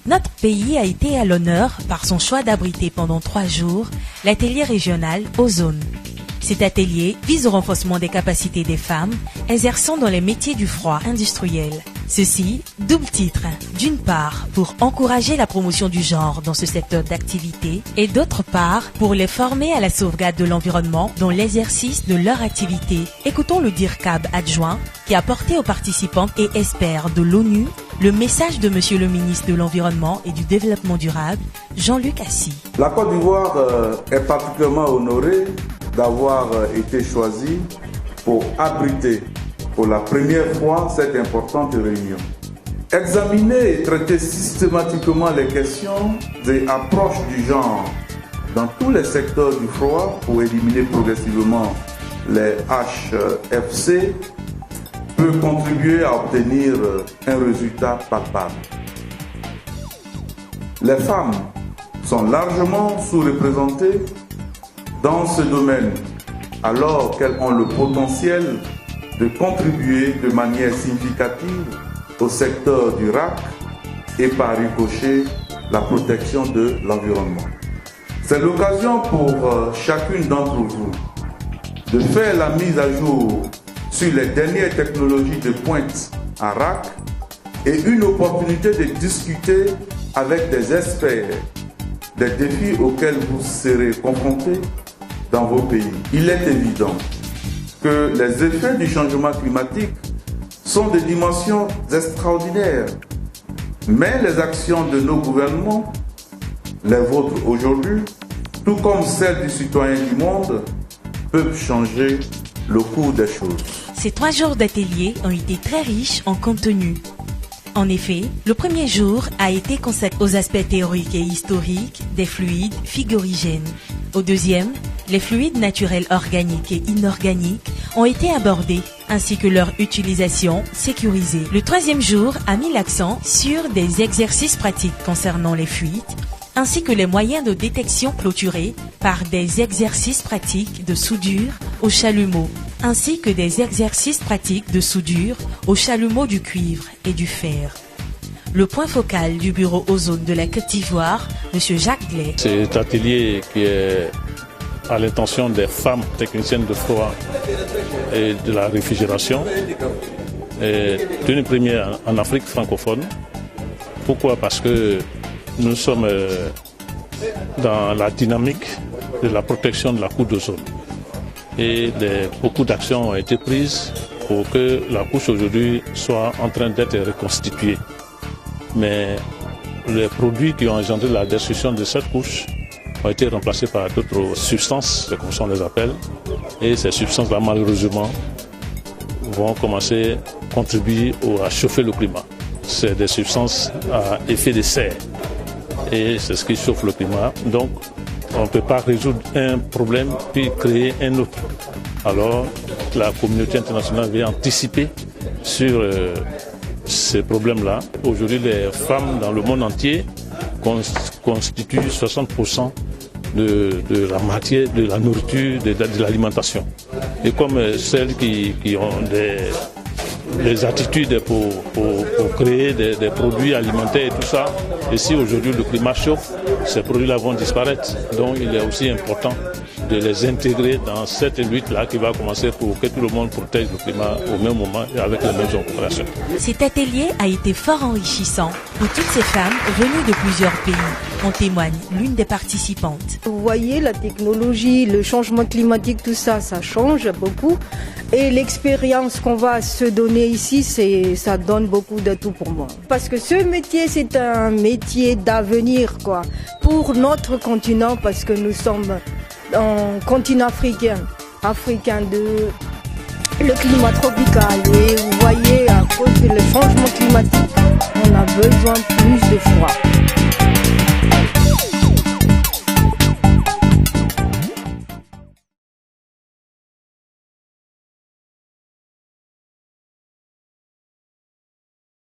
Notre pays a été à l'honneur par son choix d'abriter pendant 3 jours l'atelier régional Ozone. Cet atelier vise au renforcement des capacités des femmes exerçant dans les métiers du froid industriel. Ceci, double titre. D'une part, pour encourager la promotion du genre dans ce secteur d'activité et d'autre part, pour les former à la sauvegarde de l'environnement dans l'exercice de leur activité. Écoutons le DIRCAB adjoint qui a porté aux participantes et experts de l'ONU le message de Monsieur le ministre de l'Environnement et du Développement durable, Jean-Luc Assy. La Côte d'Ivoire est particulièrement honorée d'avoir été choisie pour abriter pour la première fois cette importante réunion. Examiner et traiter systématiquement les questions et approches du genre dans tous les secteurs du froid pour éliminer progressivement les HFC peut contribuer à obtenir un résultat palpable. Les femmes sont largement sous-représentées dans ce domaine, alors qu'elles ont le potentiel de contribuer de manière significative au secteur du RAC et par ricochet la protection de l'environnement. C'est l'occasion pour chacune d'entre vous de faire la mise à jour sur les dernières technologies de pointe en RAC et une opportunité de discuter avec des experts des défis auxquels vous serez confrontés dans vos pays. Il est évident que les effets du changement climatique sont de dimensions extraordinaires, mais les actions de nos gouvernements, les vôtres aujourd'hui, tout comme celles du citoyen du monde, peuvent changer le cours des choses. Ces 3 jours d'atelier ont été très riches en contenu. En effet, le premier jour a été consacré aux aspects théoriques et historiques des fluides figurigènes. Au deuxième, les fluides naturels organiques et inorganiques ont été abordés, ainsi que leur utilisation sécurisée. Le troisième jour a mis l'accent sur des exercices pratiques concernant les fuites, ainsi que les moyens de détection clôturés par des exercices pratiques de soudure au chalumeau, ainsi que des exercices pratiques de soudure au chalumeau du cuivre et du fer. Le point focal du bureau Ozone de la Côte d'Ivoire, M. Jacques Glay. Cet atelier qui est à l'intention des femmes techniciennes de froid et de la réfrigération est une première en Afrique francophone. Pourquoi? Parce que nous sommes dans la dynamique de la protection de la couche d'ozone. Et beaucoup d'actions ont été prises pour que la couche aujourd'hui soit en train d'être reconstituée. Mais les produits qui ont engendré la destruction de cette couche ont été remplacés par d'autres substances, comme on les appelle. Et ces substances-là, malheureusement, vont commencer à contribuer à chauffer le climat. C'est des substances à effet de serre. Et c'est ce qui chauffe le climat. Donc, on ne peut pas résoudre un problème puis créer un autre. Alors, la communauté internationale vient anticiper sur ces problèmes-là. Aujourd'hui, les femmes dans le monde entier constituent 60% de la matière, de la nourriture, de l'alimentation. Et comme celles qui ont des attitudes pour créer des produits alimentaires et tout ça, et si aujourd'hui le climat chauffe, ces produits-là vont disparaître. Donc il est aussi important de les intégrer dans cette lutte-là qui va commencer pour que tout le monde protège le climat au même moment et avec les mêmes opérations. Cet atelier a été fort enrichissant pour toutes ces femmes venues de plusieurs pays. En témoigne l'une des participantes. Vous voyez, la technologie, le changement climatique, tout ça, ça change beaucoup. Et l'expérience qu'on va se donner ici, ça donne beaucoup d'atouts pour moi. Parce que ce métier, c'est un métier d'avenir, quoi, pour notre continent, parce que nous sommes en continent africain de le climat tropical. Et vous voyez, à cause du changement climatique, on a besoin plus de froid.